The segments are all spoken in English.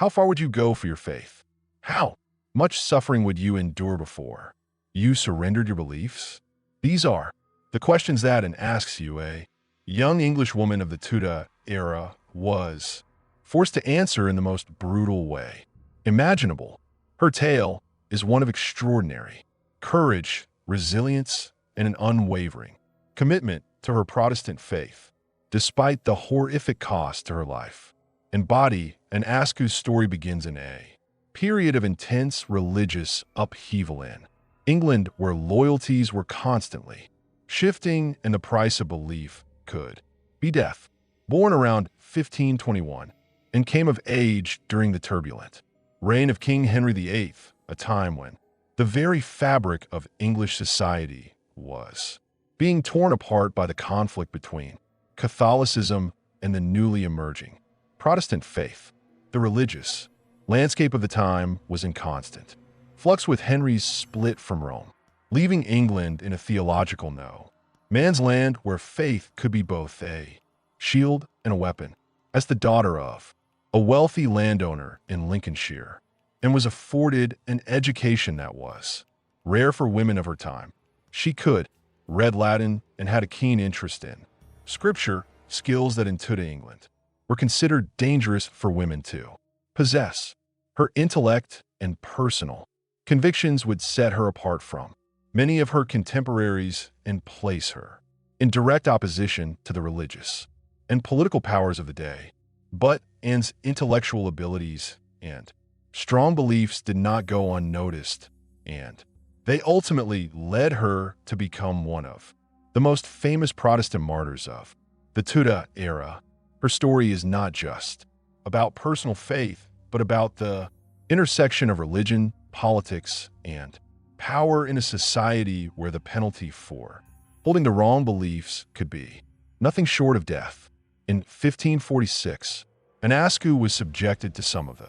How far would you go for your faith? How much suffering would you endure before you surrendered your beliefs? These are the questions that an Askew, a young English woman of the Tudor era, was forced to answer in the most brutal way imaginable. Her tale is one of extraordinary courage, resilience, and an unwavering commitment to her Protestant faith, despite the horrific cost to her life and body. An Askew's story begins in a period of intense religious upheaval in England, where loyalties were constantly shifting and the price of belief could be death. Born around 1521 and came of age during the turbulent reign of King Henry VIII, a time when the very fabric of English society was being torn apart by the conflict between Catholicism and the newly emerging Protestant faith. The religious landscape of the time was in constant flux, with Henry's split from Rome, leaving England in a theological no man's land where faith could be both a shield and a weapon. As the daughter of a wealthy landowner in Lincolnshire, and was afforded an education that was rare for women of her time, she could read Latin and had a keen interest in scripture, skills that in Tudor England were considered dangerous for women to possess. Her intellect and personal convictions would set her apart from many of her contemporaries and place her in direct opposition to the religious and political powers of the day. But Anne's intellectual abilities and strong beliefs did not go unnoticed, and they ultimately led her to become one of the most famous Protestant martyrs of the Tudor era. Her story is not just about personal faith, but about the intersection of religion, politics, and power in a society where the penalty for holding the wrong beliefs could be nothing short of death. In 1546, an Askew was subjected to some of the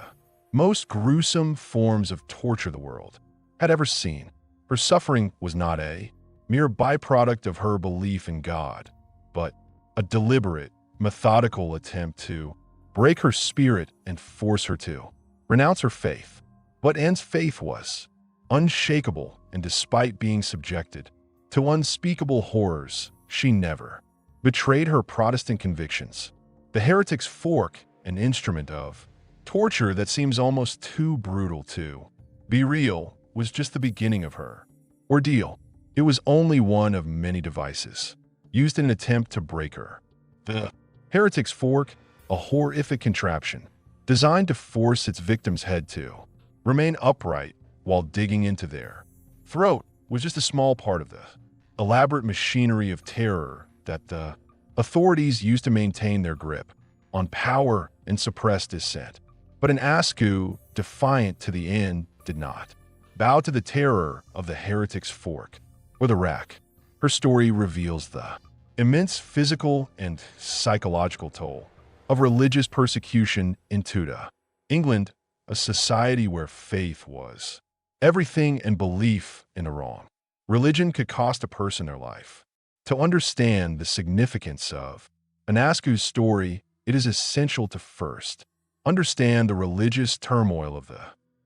most gruesome forms of torture the world had ever seen. Her suffering was not a mere byproduct of her belief in God, but a deliberate, methodical attempt to break her spirit and force her to renounce her faith. But Anne's faith was unshakable, and despite being subjected to unspeakable horrors, she never betrayed her Protestant convictions. The heretic's fork, an instrument of torture that seems almost too brutal to be real, was just the beginning of her ordeal. It was only one of many devices used in an attempt to break her. The heretic's fork, a horrific contraption designed to force its victim's head to remain upright while digging into their throat, was just a small part of the elaborate machinery of terror that the authorities used to maintain their grip on power and suppress dissent. But an Askew, defiant to the end, did not bow to the terror of the heretic's fork or the rack. Her story reveals the immense physical and psychological toll of religious persecution in Tudor England, a society where faith was everything and belief in the wrong religion could cost a person their life. To understand the significance of an Askew's story, it is essential to first understand the religious turmoil of the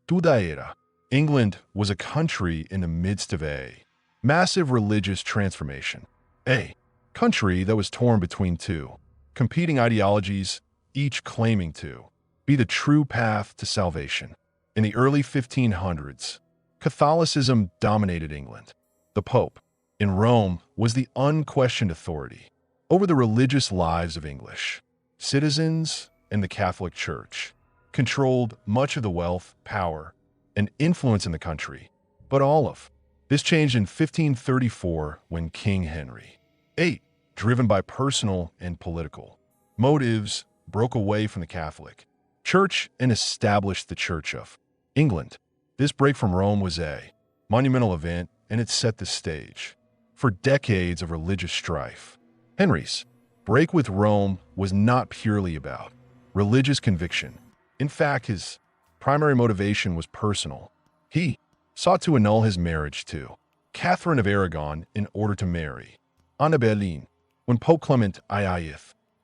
Tudor era. England was a country in the midst of a massive religious transformation, a country that was torn between two competing ideologies, each claiming to be the true path to salvation. In the early 1500s, Catholicism dominated England. The Pope in Rome was the unquestioned authority over the religious lives of English citizens, and the Catholic Church controlled much of the wealth, power, and influence in the country. But all of this changed in 1534 when King Henry VIII, driven by personal and political motives, broke away from the Catholic Church and established the Church of England. This break from Rome was a monumental event, and it set the stage for decades of religious strife. Henry's break with Rome was not purely about religious conviction. In fact, his primary motivation was personal. He sought to annul his marriage to Catherine of Aragon in order to marry Anne Boleyn. When Pope Clement VIII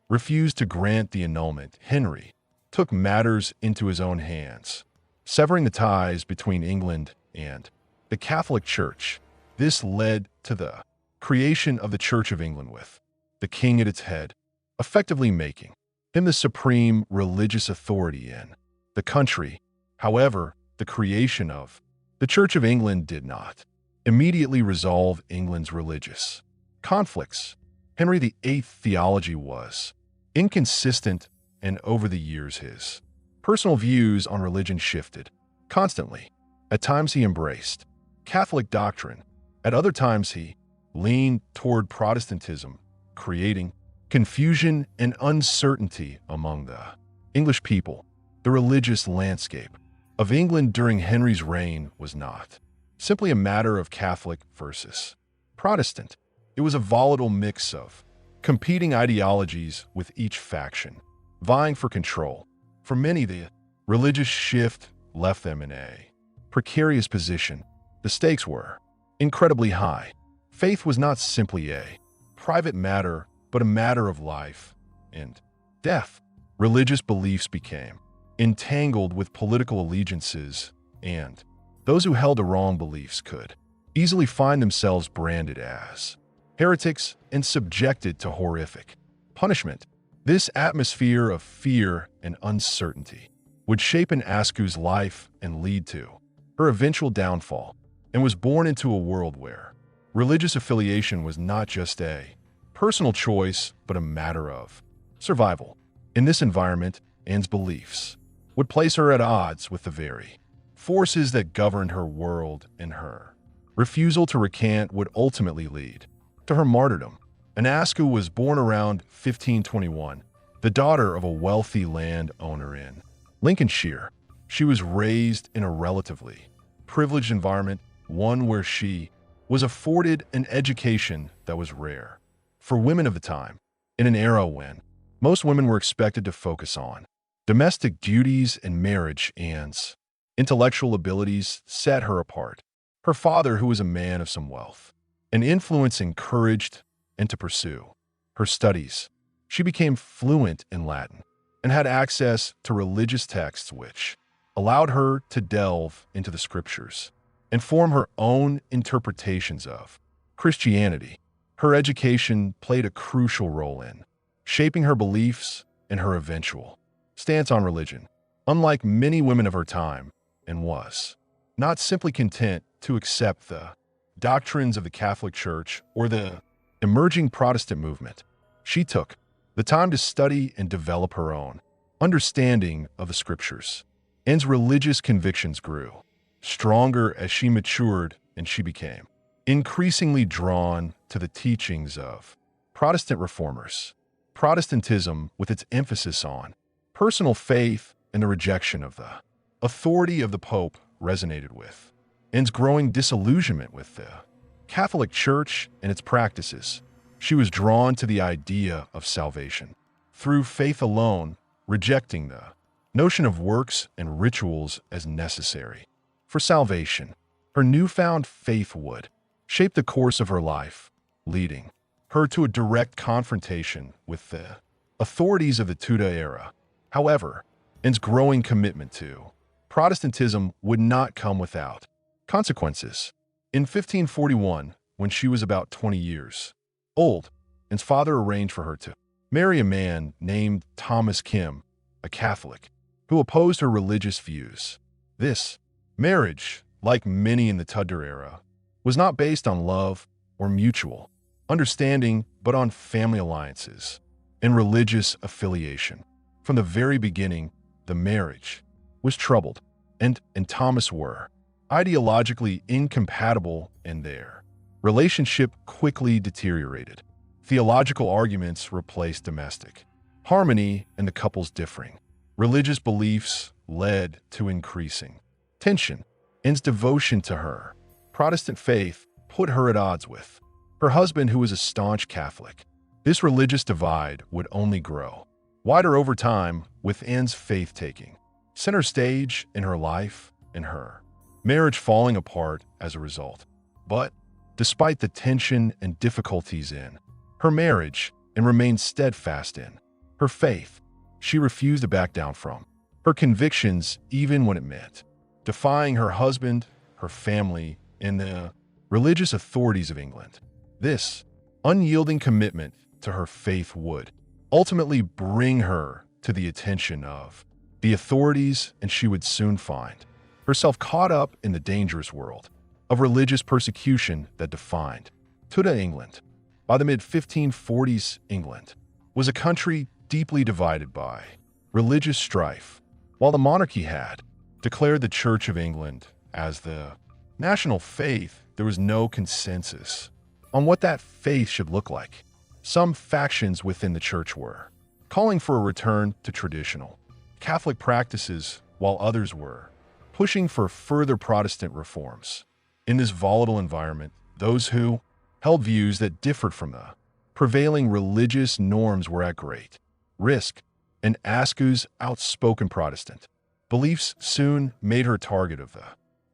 refused to grant the annulment, Henry took matters into his own hands, severing the ties between England and the Catholic Church. This led to the creation of the Church of England with the king at its head, effectively making him the supreme religious authority in the country. However, the creation of the Church of England did not immediately resolve England's religious conflicts. Henry VIII's theology was inconsistent, and over the years his personal views on religion shifted constantly. At times he embraced Catholic doctrine, at other times he leaned toward Protestantism, creating confusion and uncertainty among the English people. The religious landscape of England during Henry's reign was not simply a matter of Catholic versus Protestant. It was a volatile mix of competing ideologies, with each faction vying for control. For many, the religious shift left them in a precarious position. The stakes were incredibly high. Faith was not simply a private matter, but a matter of life and death. Religious beliefs became entangled with political allegiances, and those who held the wrong beliefs could easily find themselves branded as heretics and subjected to horrific punishment. This atmosphere of fear and uncertainty would shape an Askew's life and lead to her eventual downfall, and was born into a world where religious affiliation was not just a personal choice, but a matter of survival. In this environment, Anne's beliefs would place her at odds with the very forces that governed her world, and her refusal to recant would ultimately lead to her martyrdom. Anne Askew was born around 1521, the daughter of a wealthy landowner in Lincolnshire. She was raised in a relatively privileged environment, one where she was afforded an education that was rare for women of the time, in an era when most women were expected to focus on domestic duties and marriage. Anne's intellectual abilities set her apart. Her father, who was a man of some wealth and influence, encouraged and to pursue her studies. She became fluent in Latin and had access to religious texts, which allowed her to delve into the scriptures and form her own interpretations of Christianity. Her education played a crucial role in shaping her beliefs and her eventual stance on religion. Unlike many women of her time, and was not simply content to accept the doctrines of the Catholic Church or the emerging Protestant movement. She took the time to study and develop her own understanding of the scriptures. Anne's religious convictions grew stronger as she matured, and she became increasingly drawn to the teachings of Protestant reformers. Protestantism, with its emphasis on personal faith and the rejection of the authority of the Pope, resonated with Anne's growing disillusionment with the Catholic Church and its practices. She was drawn to the idea of salvation through faith alone, rejecting the notion of works and rituals as necessary for salvation. Her newfound faith would shape the course of her life, leading her to a direct confrontation with the authorities of the Tudor era. However, Anne's growing commitment to Protestantism would not come without consequences. In 1541, when she was about 20 years old, Anne's father arranged for her to marry a man named Thomas Kim, a Catholic, who opposed her religious views. This marriage, like many in the Tudor era, was not based on love or mutual understanding, but on family alliances and religious affiliation. From the very beginning, the marriage was troubled, and Thomas were ideologically incompatible, and their relationship quickly deteriorated. Theological arguments replaced domestic harmony, and the couple's differing religious beliefs led to increasing tension. Anne's devotion to her Protestant faith put her at odds with her husband, who was a staunch Catholic. This religious divide would only grow wider over time, with Anne's faith taking center stage in her life and her marriage falling apart as a result. But despite the tension and difficulties in her marriage, and remained steadfast in her faith, she refused to back down from her convictions, even when it meant defying her husband, her family, and the religious authorities of England. This unyielding commitment to her faith would ultimately bring her to the attention of the authorities, and she would soon find herself caught up in the dangerous world of religious persecution that defined Tudor England. By the mid-1540s, England was a country deeply divided by religious strife. While the monarchy had declared the Church of England as the national faith, there was no consensus on what that faith should look like. Some factions within the church were calling for a return to traditional Catholic practices, while others were pushing for further Protestant reforms. In this volatile environment, those who held views that differed from the prevailing religious norms were at great risk, and Askew's outspoken Protestant beliefs soon made her a target of the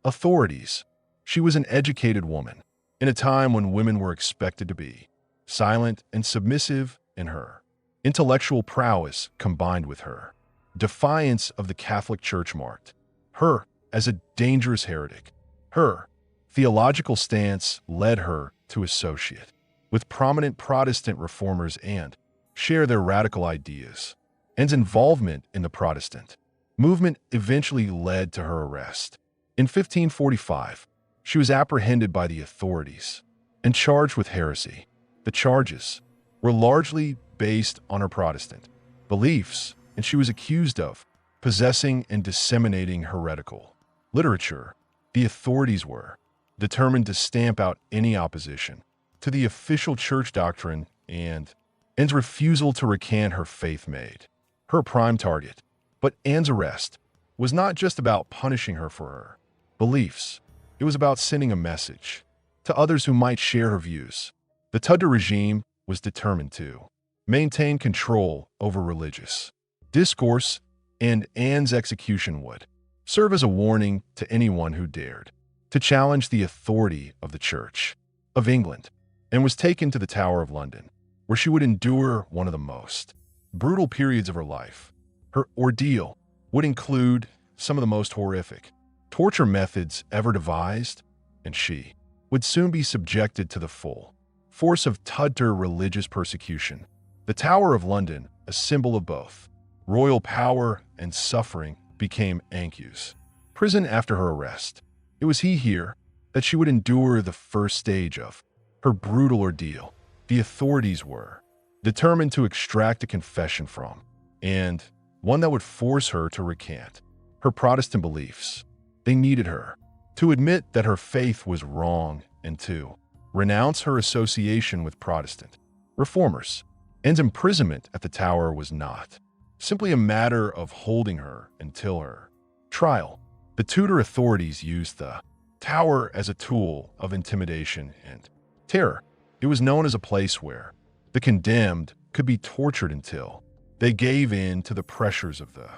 authorities. She was an educated woman in a time when women were expected to be silent and submissive, in her intellectual prowess combined with her defiance of the Catholic Church marked her as a dangerous heretic. Her theological stance led her to associate with prominent Protestant reformers and share their radical ideas. And involvement in the Protestant movement eventually led to her arrest. In 1545, she was apprehended by the authorities and charged with heresy. The charges were largely based on her Protestant beliefs, and she was accused of possessing and disseminating heretical literature. The authorities were determined to stamp out any opposition to the official church doctrine, and Anne's refusal to recant her faith made her prime target. But Anne's arrest was not just about punishing her for her beliefs. It was about sending a message to others who might share her views. The Tudor regime was determined to maintain control over religious discourse, and Anne's execution would serve as a warning to anyone who dared to challenge the authority of the Church of England, and was taken to the Tower of London, where she would endure one of the most brutal periods of her life. Her ordeal would include some of the most horrific torture methods ever devised, and she would soon be subjected to the full force of Tudor religious persecution. The Tower of London, a symbol of both royal power and suffering, became Askew's prison after her arrest. It was here that she would endure the first stage of her brutal ordeal. The authorities were determined to extract a confession from, and one that would force her to recant her Protestant beliefs. They needed her to admit that her faith was wrong and to renounce her association with Protestant reformers. Anne's imprisonment at the Tower was not simply a matter of holding her until her trial. The Tudor authorities used the Tower as a tool of intimidation and terror. It was known as a place where the condemned could be tortured until they gave in to the pressures of the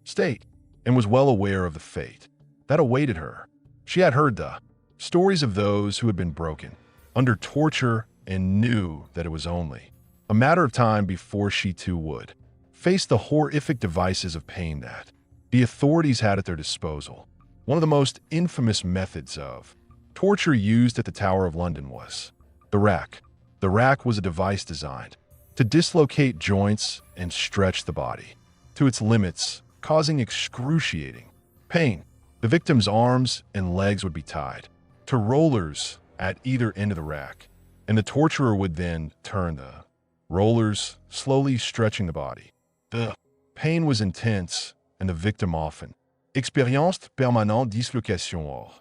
state, and was well aware of the fate that awaited her. She had heard the stories of those who had been broken under torture and knew that it was only a matter of time before she too would face the horrific devices of pain that the authorities had at their disposal. One of the most infamous methods of torture used at the Tower of London was the rack. The rack was a device designed to dislocate joints and stretch the body to its limits, causing excruciating pain. The victim's arms and legs would be tied to rollers at either end of the rack, and the torturer would then turn the rollers, slowly stretching the body. The pain was intense, and the victim often experienced permanent dislocation or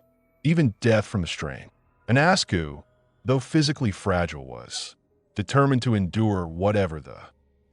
even death from the strain. And Askew, though physically fragile, was determined to endure whatever the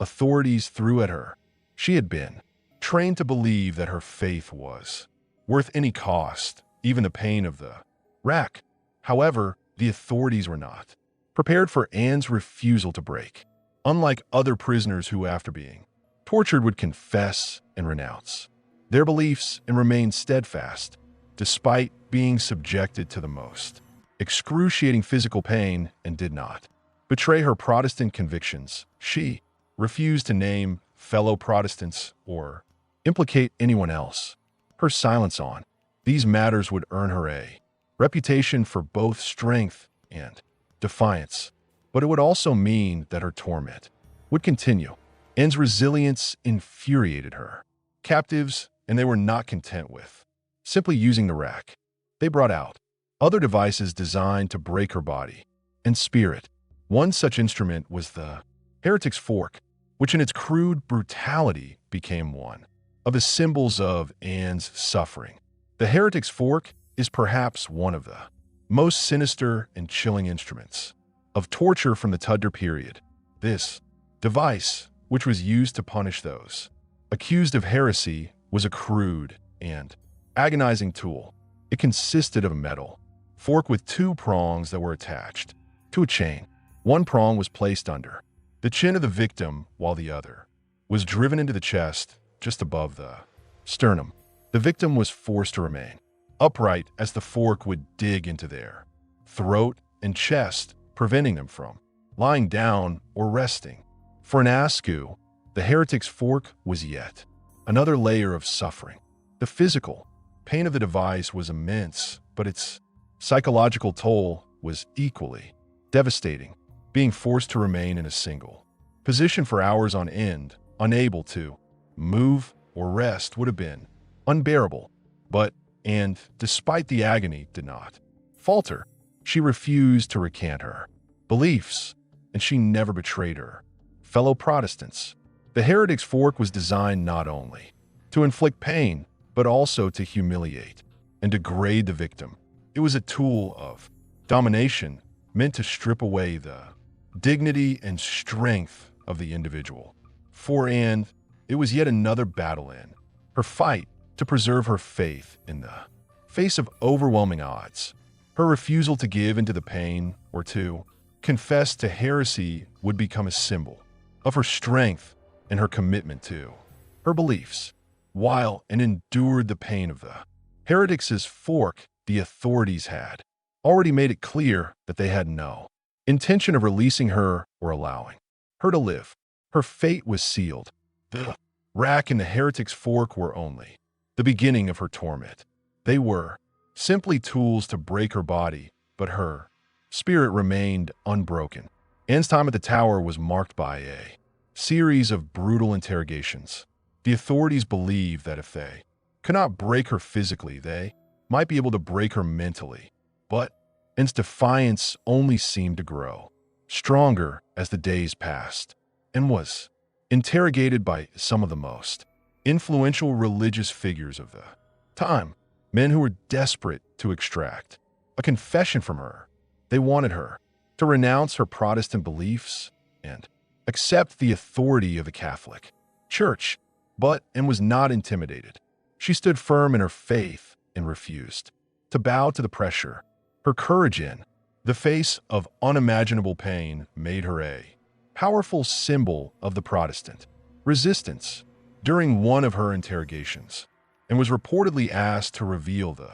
authorities threw at her. She had been trained to believe that her faith was worth any cost, even the pain of the rack. However, the authorities were not prepared for Anne's refusal to break. Unlike other prisoners who, after being tortured, would confess and renounce their beliefs and remain steadfast, despite being subjected to the most excruciating physical pain, and did not betray her Protestant convictions. She refused to name fellow Protestants or implicate anyone else. Her silence on these matters would earn her a reputation for both strength and defiance, but it would also mean that her torment would continue. Anne's resilience infuriated her captives, and they were not content with simply using the rack. They brought out other devices designed to break her body and spirit. One such instrument was the heretic's fork, which in its crude brutality became one of the symbols of Anne's suffering. The heretic's fork is perhaps one of the most sinister and chilling instruments of torture from the Tudor period. This device, which was used to punish those accused of heresy, was a crude and agonizing tool. It consisted of a metal fork with two prongs that were attached to a chain. One prong was placed under the chin of the victim, while the other was driven into the chest just above the sternum. The victim was forced to remain upright as the fork would dig into their throat and chest, preventing them from lying down or resting. For an Askew, the heretic's fork was yet another layer of suffering. The physical pain of the device was immense, but its psychological toll was equally devastating. Being forced to remain in a single position for hours on end, unable to move or rest, would have been unbearable. But Anne, despite the agony, did not falter. She refused to recant her beliefs, and she never betrayed her fellow Protestants. The heretic's fork was designed not only to inflict pain, but also to humiliate and degrade the victim. It was a tool of domination meant to strip away the dignity and strength of the individual. For Anne, it was yet another battle in her fight to preserve her faith in the face of overwhelming odds. Her refusal to give into the pain or to confess to heresy would become a symbol of her strength and her commitment to her beliefs. While Anne endured the pain of the heretics' fork, the authorities had already made it clear that they had no intention of releasing her or allowing her to live. Her fate was sealed. The rack and the heretic's fork were only the beginning of her torment. They were simply tools to break her body, but her spirit remained unbroken. Anne's time at the tower was marked by a series of brutal interrogations. The authorities believed that if they could not break her physically, they might be able to break her mentally. But Anne's defiance only seemed to grow stronger as the days passed, and was interrogated by some of the most influential religious figures of the time, men who were desperate to extract a confession from her. They wanted her to renounce her Protestant beliefs and accept the authority of the Catholic Church, but Anne was not intimidated. She stood firm in her faith and refused to bow to the pressure. Her courage in the face of unimaginable pain made her a powerful symbol of the Protestant resistance. During one of her interrogations, and was reportedly asked to reveal the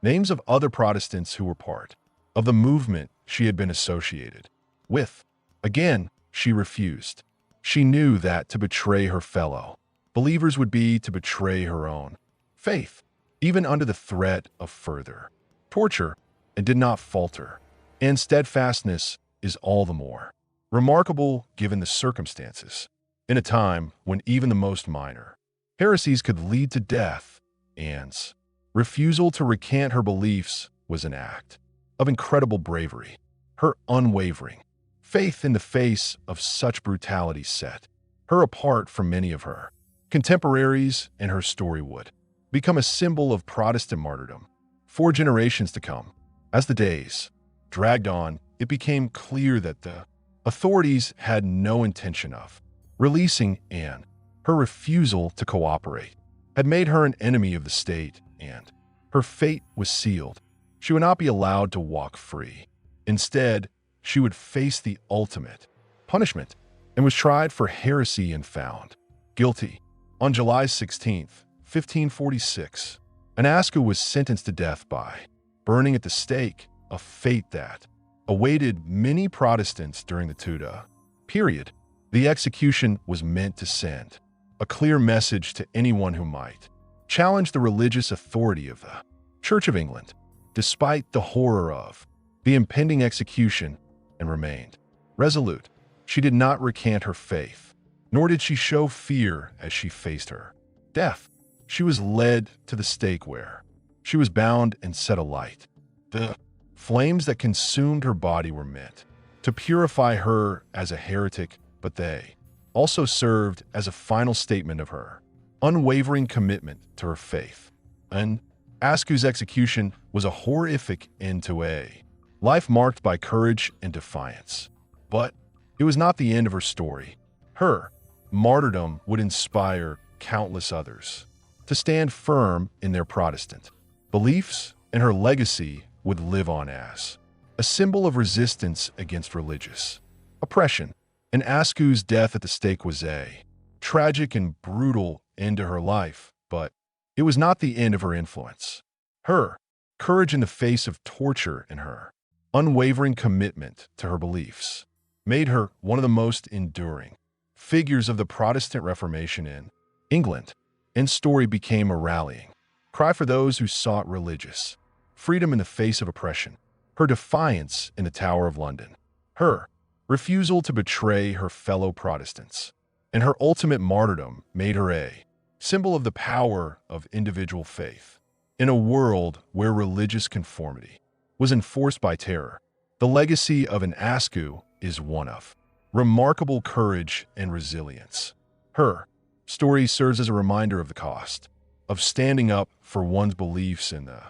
names of other Protestants who were part of the movement she had been associated with. Again, she refused. She knew that to betray her fellow believers would be to betray her own faith, even under the threat of further torture, and did not falter. And steadfastness is all the more remarkable given the circumstances. In a time when even the most minor heresies could lead to death, Anne's refusal to recant her beliefs was an act of incredible bravery. Her unwavering faith in the face of such brutality set her apart from many of her contemporaries, and her story would become a symbol of Protestant martyrdom for generations to come. As the days dragged on, it became clear that the authorities had no intention of releasing Anne. Her refusal to cooperate had made her an enemy of the state, and her fate was sealed. She would not be allowed to walk free. Instead, she would face the ultimate punishment and was tried for heresy and found guilty. On July 16, 1546, Askew was sentenced to death by burning at the stake, a fate that awaited many Protestants during the Tudor period. The execution was meant to send a clear message to anyone who might challenge the religious authority of the Church of England, despite the horror of the impending execution, and remained resolute. She did not recant her faith, nor did she show fear as she faced her death. She was led to the stake where she was bound and set alight. The flames that consumed her body were meant to purify her as a heretic, but they also served as a final statement of her unwavering commitment to her faith. And Askew's execution was a horrific end to a life marked by courage and defiance. But it was not the end of her story. Her martyrdom would inspire countless others to stand firm in their Protestant beliefs, and her legacy would live on as a symbol of resistance against religious oppression. And Askew's death at the stake was a tragic and brutal end to her life, but it was not the end of her influence. Her courage in the face of torture and her unwavering commitment to her beliefs made her one of the most enduring figures of the Protestant Reformation in England, and story became a rallying cry for those who sought religious freedom in the face of oppression. Her defiance in the Tower of London, her refusal to betray her fellow Protestants, and her ultimate martyrdom made her a symbol of the power of individual faith. In a world where religious conformity was enforced by terror, the legacy of an Askew is one of remarkable courage and resilience. Her story serves as a reminder of the cost of standing up for one's beliefs in the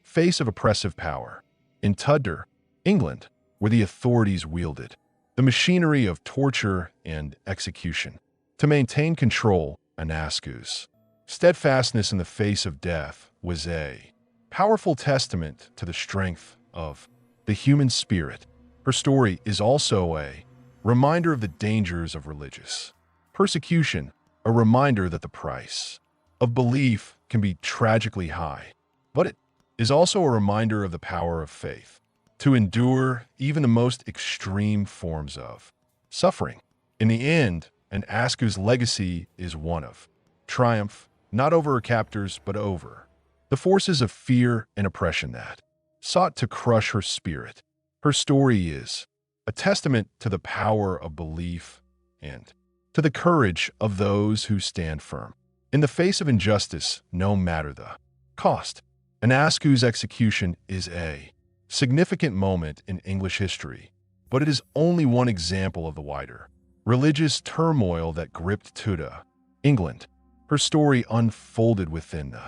face of oppressive power. In Tudor, England, where the authorities wielded the machinery of torture and execution to maintain control, and Askew's steadfastness in the face of death was a powerful testament to the strength of the human spirit. Her story is also a reminder of the dangers of religious persecution, a reminder that the price of belief can be tragically high, but it is also a reminder of the power of faith to endure even the most extreme forms of suffering. In the end, an Askew's legacy is one of triumph, not over her captors, but over the forces of fear and oppression that sought to crush her spirit. Her story is a testament to the power of belief and to the courage of those who stand firm in the face of injustice, no matter the cost. An Askew's execution is a significant moment in English history, but it is only one example of the wider religious turmoil that gripped Tudor England. Her story unfolded within the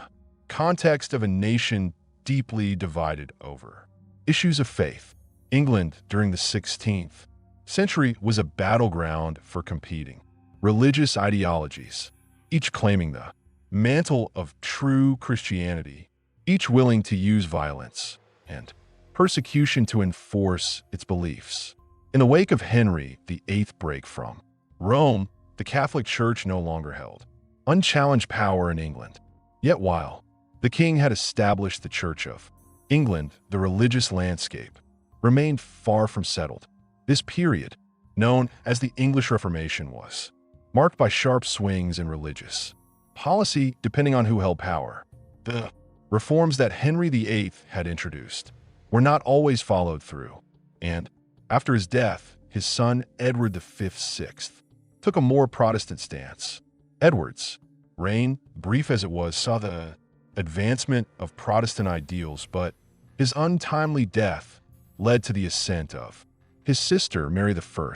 context of a nation deeply divided over issues of faith. England during the 16th century was a battleground for competing religious ideologies, each claiming the mantle of true Christianity, each willing to use violence and persecution to enforce its beliefs. In the wake of Henry VIII's break from Rome, the Catholic Church no longer held unchallenged power in England. Yet while the king had established the Church of England, the religious landscape remained far from settled. This period, known as the English Reformation, was marked by sharp swings in religious policy depending on who held power. The reforms that Henry VIII had introduced were not always followed through, and after his death, his son Edward V took a more Protestant stance. Edward's reign, brief as it was, saw the advancement of Protestant ideals, but his untimely death led to the ascent of his sister Mary I.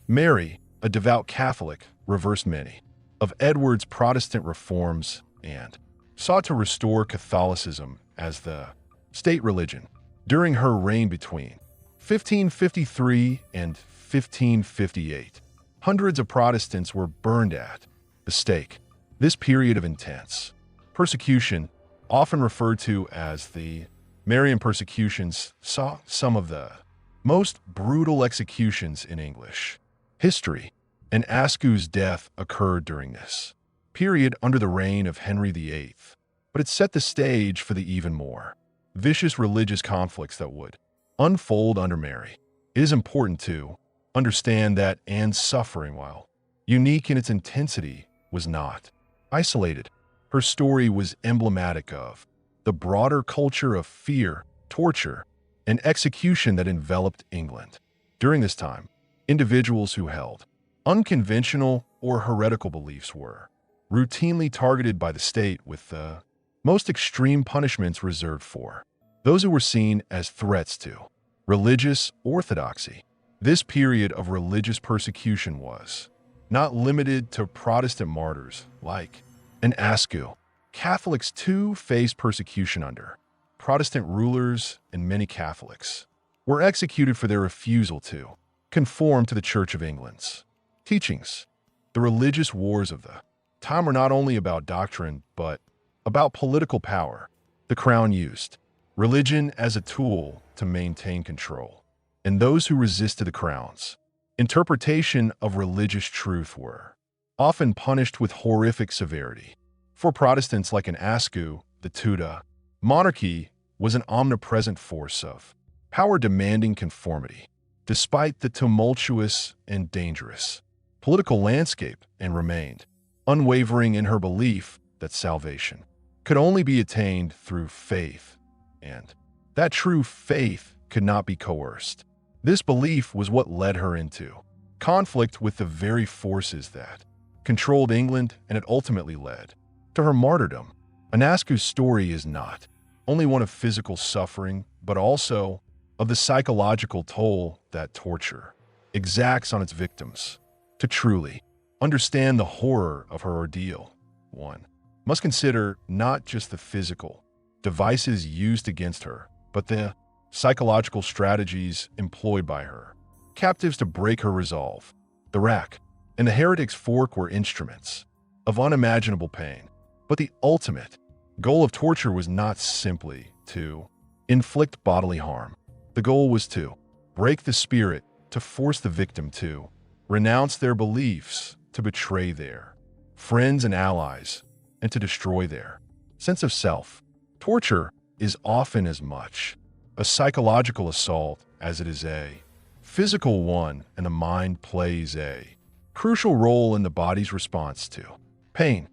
Mary, a devout Catholic, reversed many of Edward's Protestant reforms and sought to restore Catholicism as the state religion. During her reign between 1553 and 1558, hundreds of Protestants were burned at the stake. This period of intense persecution, often referred to as the Marian persecutions, saw some of the most brutal executions in English history, and Askew's death occurred during this period under the reign of Henry VIII. But it set the stage for the even more vicious religious conflicts that would unfold under Mary. It is important to understand that Anne's suffering, while unique in its intensity, was not isolated. Her story was emblematic of the broader culture of fear, torture, and execution that enveloped England. During this time, individuals who held unconventional or heretical beliefs were routinely targeted by the state, with the most extreme punishments reserved for those who were seen as threats to religious orthodoxy. This period of religious persecution was not limited to Protestant martyrs like an Askew. Catholics too faced persecution under Protestant rulers, and many Catholics were executed for their refusal to conform to the Church of England's teachings. The religious wars of the time were not only about doctrine, but about political power. The crown used religion as a tool to maintain control, and those who resisted the crown's interpretation of religious truth were often punished with horrific severity. For Protestants like an Askew, the Tudor monarchy was an omnipresent force of power demanding conformity, despite the tumultuous and dangerous political landscape, and remained unwavering in her belief that salvation could only be attained through faith, and that true faith could not be coerced. This belief was what led her into conflict with the very forces that controlled England, and it ultimately led to her martyrdom. Askew's story is not only one of physical suffering, but also of the psychological toll that torture exacts on its victims. To truly understand the horror of her ordeal, one must consider not just the physical devices used against her, but the psychological strategies employed by her captives to break her resolve. The rack and the heretic's fork were instruments of unimaginable pain, but the ultimate goal of torture was not simply to inflict bodily harm. The goal was to break the spirit, to force the victim to renounce their beliefs, to betray their friends and allies, and to destroy their sense of self. Torture is often as much a psychological assault as it is a physical one, and the mind plays a crucial role in the body's response to pain.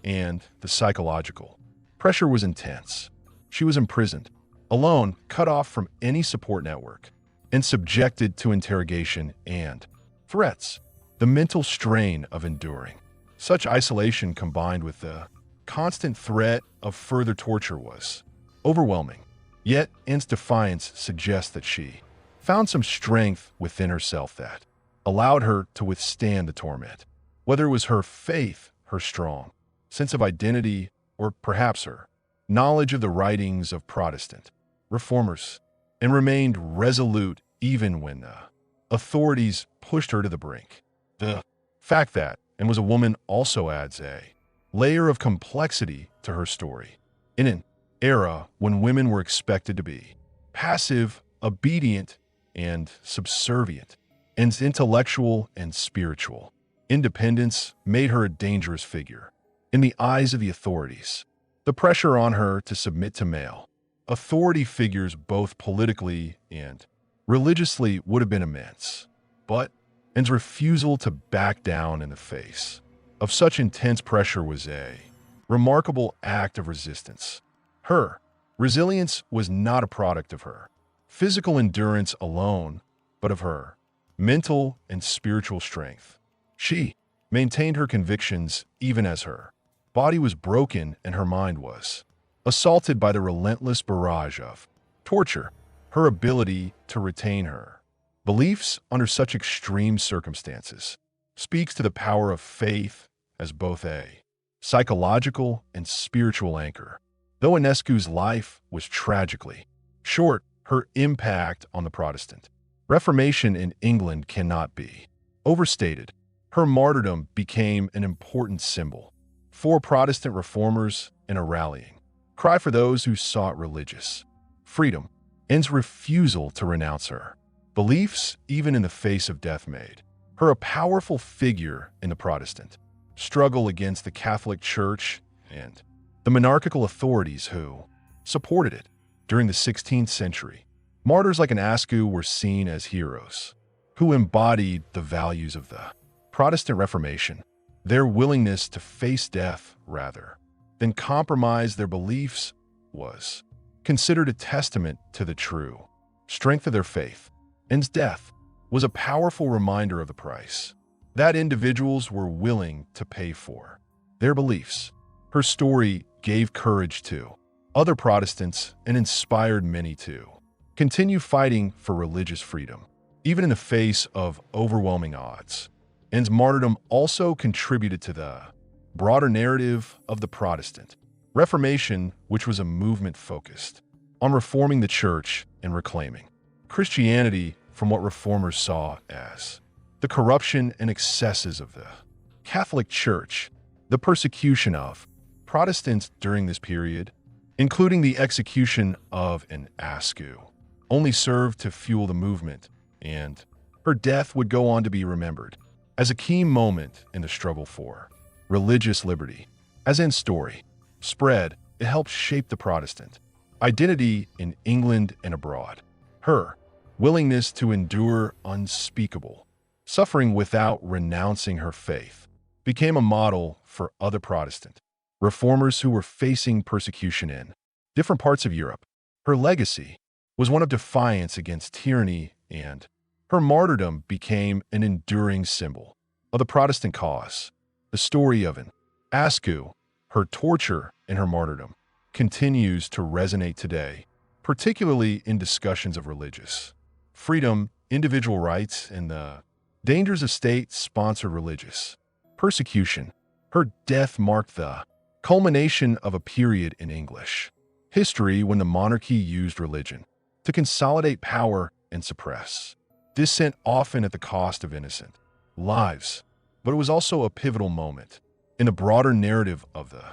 And the psychological pressure was intense. She was imprisoned, alone, cut off from any support network, and subjected to interrogation and threats. The mental strain of enduring such isolation, combined with the constant threat of further torture, was overwhelming. Yet Anne's defiance suggests that she found some strength within herself that allowed her to withstand the torment. Whether it was her faith, her strong sense of identity, or perhaps her knowledge of the writings of Protestant reformers, and remained resolute even when the authorities pushed her to the brink. The fact that Anne was a woman also adds a layer of complexity to her story. In an era when women were expected to be passive, obedient, and subservient, Anne's intellectual and spiritual independence made her a dangerous figure in the eyes of the authorities. The pressure on her to submit to male authority figures, both politically and religiously, would have been immense. But Anne's refusal to back down in the face of such intense pressure was a remarkable act of resistance. Her resilience was not a product of her physical endurance alone, but of her mental and spiritual strength. She maintained her convictions even as her body was broken and her mind was assaulted by the relentless barrage of torture. Her ability to retain her beliefs under such extreme circumstances speaks to the power of faith as both a psychological and spiritual anchor. Though Aneskew's life was tragically short, her impact on the Protestant Reformation in England cannot be overstated. Her martyrdom became an important symbol for Protestant reformers and a rallying cry for those who sought religious freedom. Anne's refusal to renounce her beliefs, even in the face of death, made her a powerful figure in the Protestant struggle against the Catholic Church and the monarchical authorities who supported it. During the 16th century, martyrs like an Askew were seen as heroes who embodied the values of the Protestant Reformation. Their willingness to face death rather than compromise their beliefs was considered a testament to the true strength of their faith. And death was a powerful reminder of the price that individuals were willing to pay for their beliefs. Her story gave courage to other Protestants and inspired many to continue fighting for religious freedom, even in the face of overwhelming odds. Anne's martyrdom also contributed to the broader narrative of the Protestant Reformation, which was a movement focused on reforming the church and reclaiming Christianity from what reformers saw as the corruption and excesses of the Catholic Church. The persecution of Protestants during this period, including the execution of an Askew, only served to fuel the movement, and her death would go on to be remembered as a key moment in the struggle for religious liberty. As Anne's story spread, it helped shape the Protestant identity in England and abroad. Her willingness to endure unspeakable suffering without renouncing her faith became a model for other Protestant reformers who were facing persecution in different parts of Europe. Her legacy was one of defiance against tyranny, and her martyrdom became an enduring symbol of the Protestant cause. The story of an Askew, her torture and her martyrdom, continues to resonate today, particularly in discussions of religious freedom, individual rights, and the dangers of state-sponsored religious persecution. Her death marked the culmination of a period in English history when the monarchy used religion to consolidate power and suppress dissent, often at the cost of innocent lives. But it was also a pivotal moment in the broader narrative of the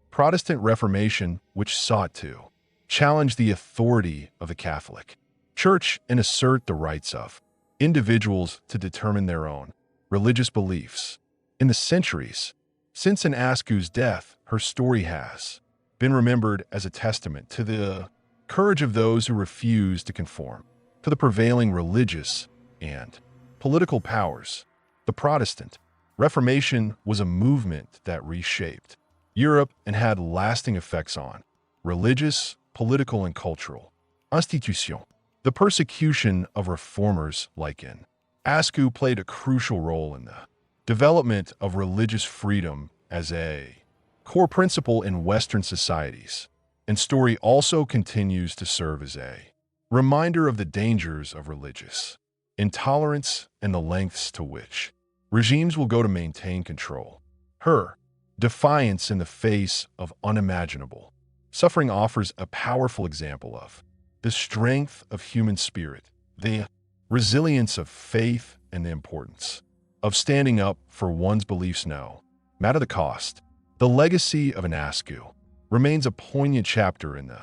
Protestant Reformation, which sought to challenge the authority of the Catholic Church and assert the rights of individuals to determine their own religious beliefs. In the centuries since an Askew's death, her story has been remembered as a testament to the courage of those who refuse to conform to the prevailing religious and political powers. The Protestant Reformation was a movement that reshaped Europe and had lasting effects on religious, political, and cultural institutions. The persecution of reformers like in Askew played a crucial role in the development of religious freedom as a core principle in Western societies, and story also continues to serve as a reminder of the dangers of religious intolerance and the lengths to which regimes will go to maintain control. Her defiance in the face of unimaginable suffering offers a powerful example of the strength of human spirit, the resilience of faith, and the importance of standing up for one's beliefs no matter the cost. The legacy of an Askew remains a poignant chapter in the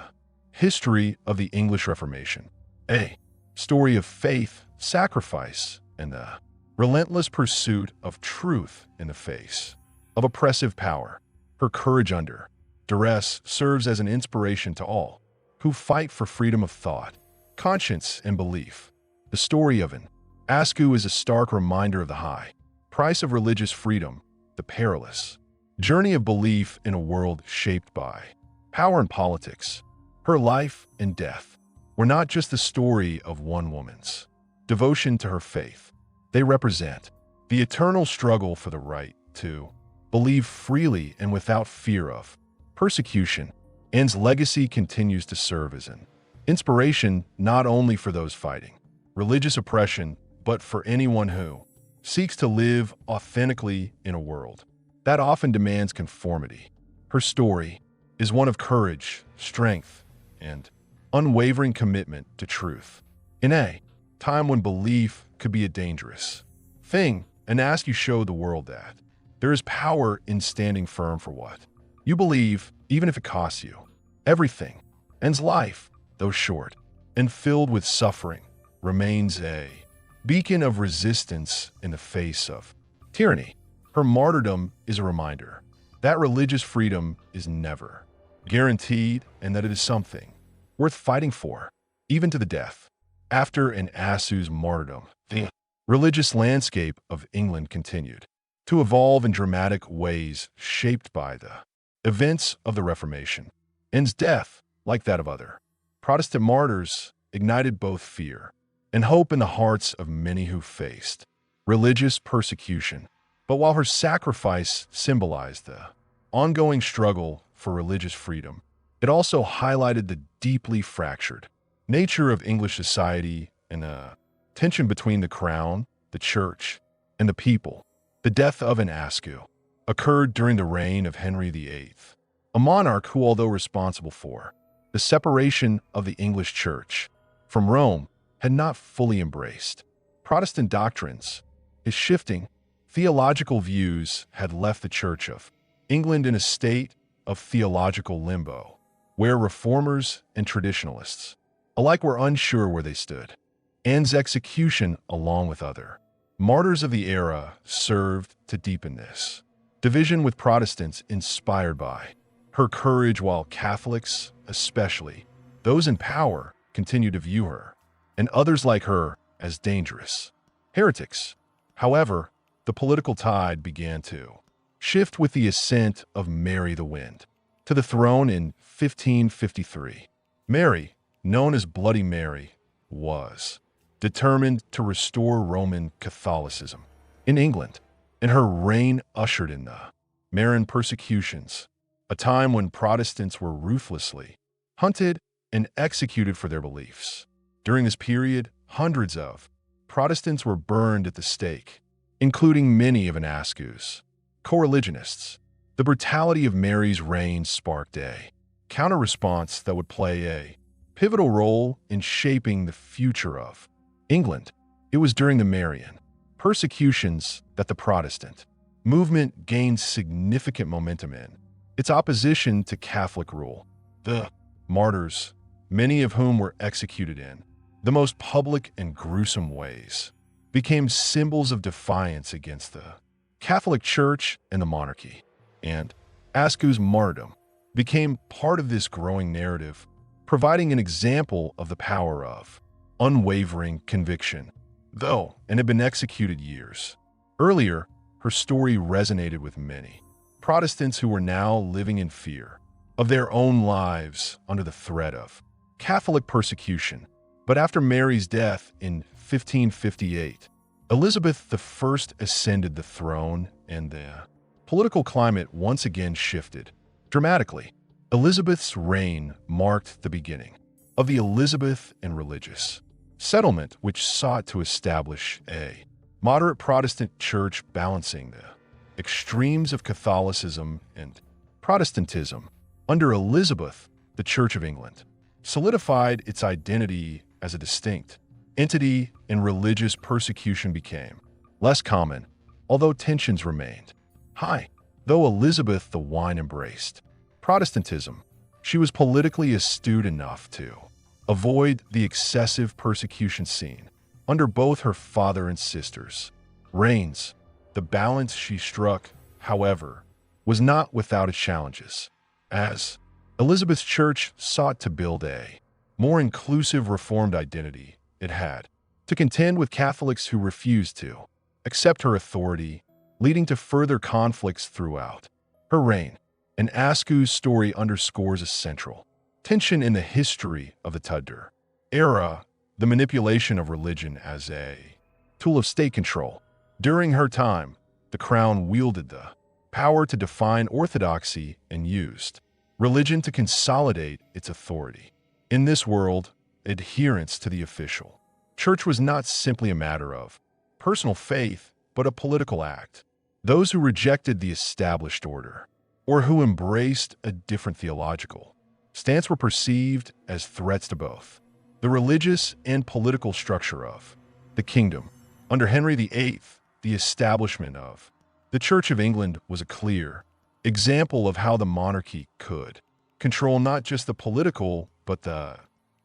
history of the English Reformation, a story of faith, sacrifice, and the relentless pursuit of truth in the face of oppressive power. Her courage under duress serves as an inspiration to all who fight for freedom of thought, conscience, and belief. The story of an Askew is a stark reminder of the high price of religious freedom, the perilous journey of belief in a world shaped by power and politics. Her life and death were not just the story of one woman's devotion to her faith. They represent the eternal struggle for the right to believe freely and without fear of persecution. Anne's legacy continues to serve as an inspiration not only for those fighting religious oppression, but for anyone who seeks to live authentically in a world that often demands conformity. Her story is one of courage, strength, and unwavering commitment to truth. In a time when belief could be a dangerous thing, and Askew showed the world that there is power in standing firm for what you believe, even if it costs you everything. Anne's life, though short and filled with suffering, remains a beacon of resistance in the face of tyranny. Her martyrdom is a reminder that religious freedom is never guaranteed and that it is something worth fighting for, even to the death. After an Askew's martyrdom, the religious landscape of England continued to evolve in dramatic ways shaped by the events of the Reformation. Anne's death, like that of other Protestant martyrs, ignited both fear and hope in the hearts of many who faced religious persecution. But while her sacrifice symbolized the ongoing struggle for religious freedom, it also highlighted the deeply fractured nature of English society and a tension between the crown, the church, and the people. The death of an Askew occurred during the reign of Henry VIII, a monarch who, although responsible for the separation of the English church from Rome, had not fully embraced Protestant doctrines. His shifting theological views had left the Church of England in a state of theological limbo, where reformers and traditionalists alike were unsure where they stood. Anne's execution, along with other martyrs of the era, served to deepen this division with Protestants, inspired by her courage, while Catholics, especially those in power, continued to view her and others like her as dangerous heretics. However, the political tide began to shift with the ascent of Mary the Wind to the throne in 1553. Mary, known as Bloody Mary, was determined to restore Roman Catholicism in England, and her reign ushered in the Marian persecutions, a time when Protestants were ruthlessly hunted and executed for their beliefs. During this period, hundreds of Protestants were burned at the stake, including many of an Askew's co-religionists. The brutality of Mary's reign sparked a counter-response that would play a pivotal role in shaping the future of England. It was during the Marian persecutions that the Protestant movement gained significant momentum in its opposition to Catholic rule. The martyrs, many of whom were executed in the most public and gruesome ways, became symbols of defiance against the Catholic Church and the monarchy. And Askew's martyrdom became part of this growing narrative, providing an example of the power of unwavering conviction. Though Anne had been executed years earlier, her story resonated with many Protestants who were now living in fear of their own lives under the threat of Catholic persecution. But after Mary's death in 1558, Elizabeth I ascended the throne, and the political climate once again shifted dramatically. Elizabeth's reign marked the beginning of the Elizabeth and religious settlement, which sought to establish a moderate Protestant church balancing the extremes of Catholicism and Protestantism. Under Elizabeth, the Church of England solidified its identity as a distinct entity, and religious persecution became less common, although tensions remained high. Though Elizabeth the Wine embraced Protestantism, she was politically astute enough to avoid the excessive persecution seen under both her father and sister's reigns. The balance she struck, however, was not without its challenges, as Elizabeth's church sought to build a more inclusive Reformed identity. It had to contend with Catholics who refused to accept her authority, leading to further conflicts throughout her reign. And Askew's story underscores a central tension in the history of the Tudor era: the manipulation of religion as a tool of state control. During her time, the crown wielded the power to define orthodoxy and used religion to consolidate its authority. In this world, adherence to the official church was not simply a matter of personal faith, but a political act. Those who rejected the established order, or who embraced a different theological stance, were perceived as threats to both the religious and political structure of the kingdom. Under Henry VIII, the establishment of the Church of England was a clear example of how the monarchy could control not just the political, but the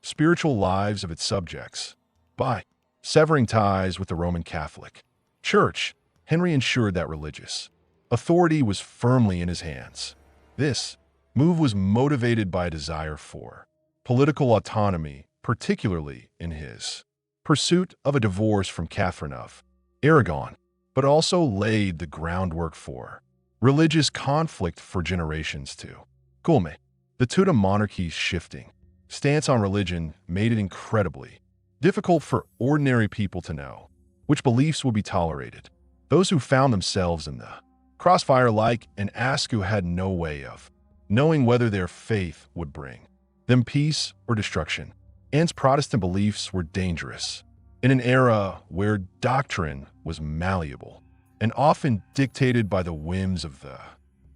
spiritual lives of its subjects. By severing ties with the Roman Catholic Church, Henry ensured that religious authority was firmly in his hands. This move was motivated by a desire for political autonomy, particularly in his pursuit of a divorce from Catherine of Aragon. but also laid the groundwork for religious conflict for generations too. Kulme, the Tudor monarchy's shifting stance on religion made it incredibly difficult for ordinary people to know which beliefs would be tolerated. Those who found themselves in the crossfire like an Askew had no way of knowing whether their faith would bring them peace or destruction. Anne's Protestant beliefs were dangerous in an era where doctrine was malleable and often dictated by the whims of the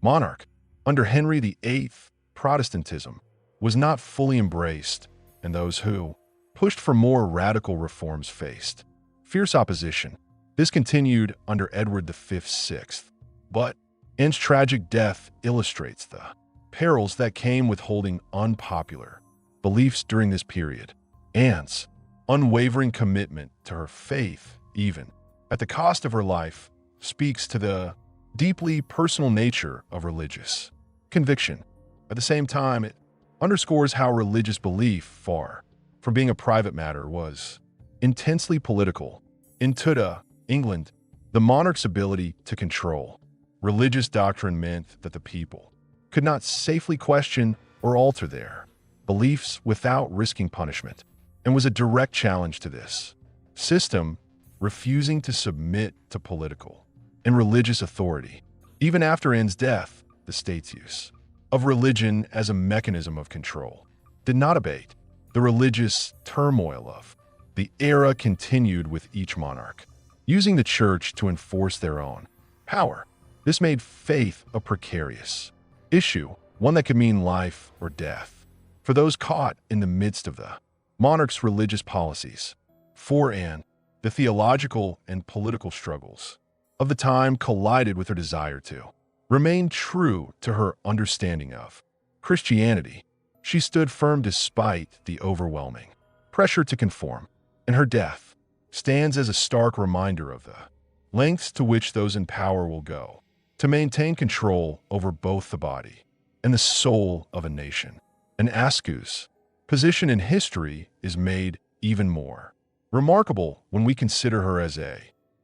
monarch. Under Henry VIII, Protestantism was not fully embraced, and those who pushed for more radical reforms faced fierce opposition. This continued under Edward VI, but Anne's tragic death illustrates the perils that came with holding unpopular beliefs during this period. Anne's unwavering commitment to her faith, even at the cost of her life, speaks to the deeply personal nature of religious conviction. At the same time, it underscores how religious belief, far from being a private matter, was intensely political. In Tudor England, the monarch's ability to control religious doctrine meant that the people could not safely question or alter their beliefs without risking punishment, and was a direct challenge to this system, refusing to submit to political and religious authority. Even after Anne's death, the state's use of religion as a mechanism of control did not abate. The religious turmoil of the era continued with each monarch using the church to enforce their own power. This made faith a precarious issue, one that could mean life or death for those caught in the midst of the monarch's religious policies. For Anne, the theological and political struggles of the time collided with her desire to remain true to her understanding of Christianity. She stood firm despite the overwhelming pressure to conform, and her death stands as a stark reminder of the lengths to which those in power will go to maintain control over both the body and the soul of a nation. And Askew's position in history is made even more remarkable when we consider her as a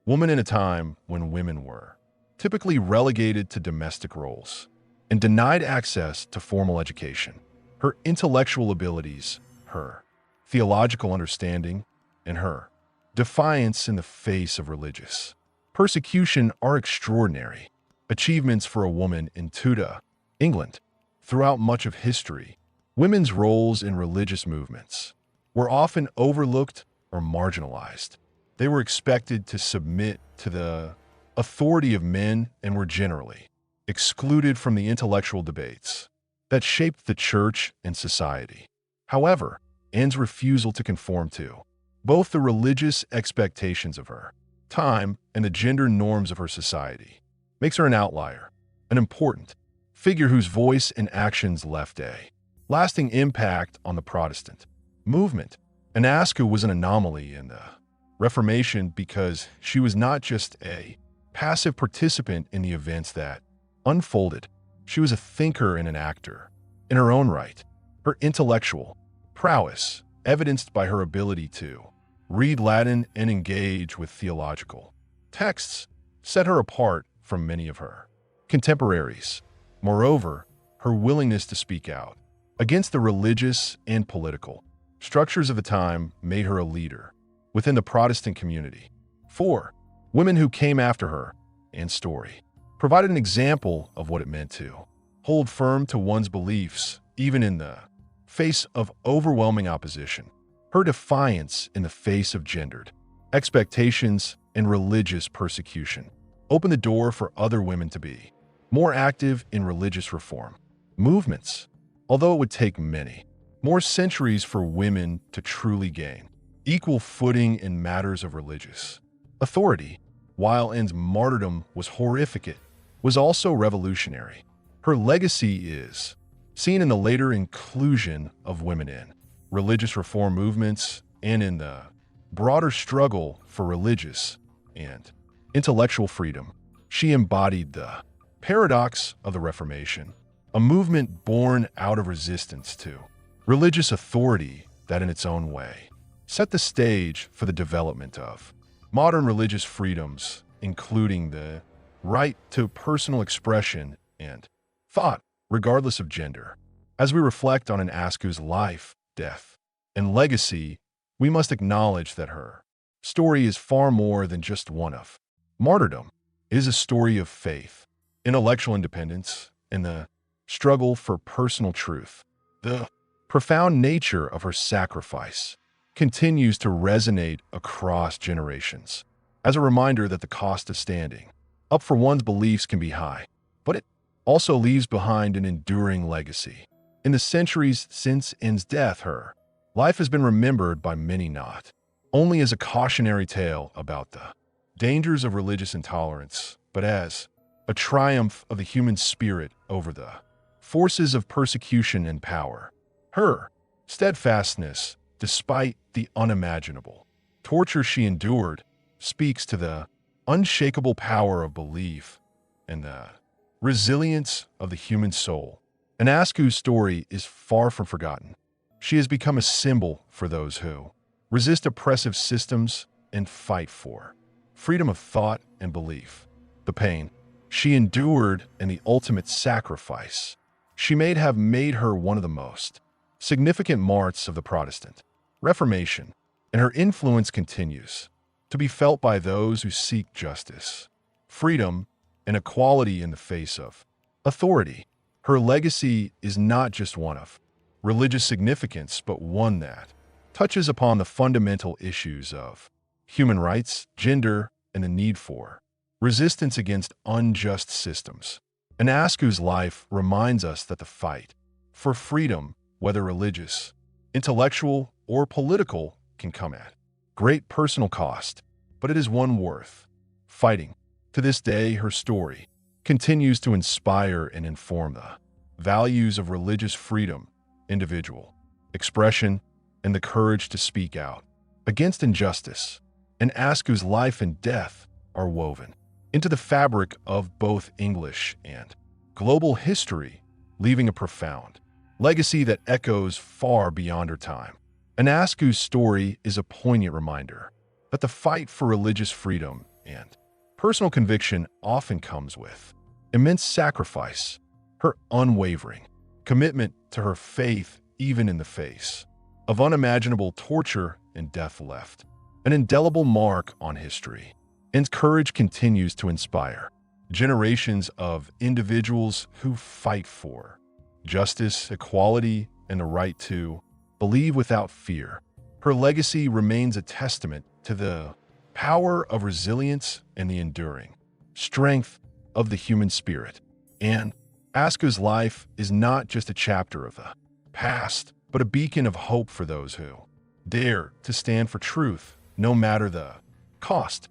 woman in a time when women were typically relegated to domestic roles and denied access to formal education. Her intellectual abilities, her theological understanding, and her defiance in the face of religious persecution are extraordinary achievements for a woman in Tudor England. Throughout much of history, women's roles in religious movements were often overlooked or marginalized. They were expected to submit to the authority of men and were generally excluded from the intellectual debates that shaped the church and society. However, Anne's refusal to conform to both the religious expectations of her time and the gender norms of her society makes her an outlier, an important figure whose voice and actions left a lasting impact on the Protestant movement. And Askew was an anomaly in the Reformation because she was not just a passive participant in the events that unfolded. She was a thinker and an actor in her own right. Her intellectual prowess, evidenced by her ability to read Latin and engage with theological texts, set her apart from many of her contemporaries. Moreover, her willingness to speak out against the religious and political structures of the time made her a leader within the Protestant community. 4. Women who came after her and story provided an example of what it meant to hold firm to one's beliefs even in the face of overwhelming opposition. Her defiance in the face of gendered expectations and religious persecution opened the door for other women to be more active in religious reform movements. Although it would take many more centuries for women to truly gain equal footing in matters of religious authority, while Anne's martyrdom was horrific, it was also revolutionary. Her legacy is seen in the later inclusion of women in religious reform movements and in the broader struggle for religious and intellectual freedom. She embodied the paradox of the Reformation, a movement born out of resistance to religious authority that in its own way set the stage for the development of modern religious freedoms including the right to personal expression and thought, regardless of gender. As we reflect on an Askew's life, death, and legacy, we must acknowledge that her story is far more than just one of martyrdom. It is a story of faith, intellectual independence, and the struggle for personal truth. The profound nature of her sacrifice continues to resonate across generations as a reminder that the cost of standing up for one's beliefs can be high, but it also leaves behind an enduring legacy. In the centuries since N's death, her life has been remembered by many not only as a cautionary tale about the dangers of religious intolerance, but as a triumph of the human spirit over the forces of persecution and power. Her steadfastness, despite the unimaginable torture she endured, speaks to the unshakable power of belief and the resilience of the human soul. And Askew's story is far from forgotten. She has become a symbol for those who resist oppressive systems and fight for freedom of thought and belief. The pain she endured and the ultimate sacrifice she made have made her one of the most significant martyrs of the Protestant Reformation, and her influence continues to be felt by those who seek justice, freedom, and equality in the face of authority. Her legacy is not just one of religious significance, but one that touches upon the fundamental issues of human rights, gender, and the need for resistance against unjust systems. And Askew's life reminds us that the fight for freedom, whether religious, intellectual, or political, can come at great personal cost, but it is one worth fighting. To this day, her story continues to inspire and inform the values of religious freedom, individual expression, and the courage to speak out against injustice. And Askew's life and death are woven into the fabric of both English and global history, leaving a profound legacy that echoes far beyond her time. And Askew's story is a poignant reminder that the fight for religious freedom and personal conviction often comes with immense sacrifice. Her unwavering commitment to her faith, even in the face of unimaginable torture and death, left an indelible mark on history. And courage continues to inspire generations of individuals who fight for justice, equality, and the right to believe without fear. Her legacy remains a testament to the power of resilience and the enduring strength of the human spirit. And Askew's life is not just a chapter of the past, but a beacon of hope for those who dare to stand for truth, no matter the cost.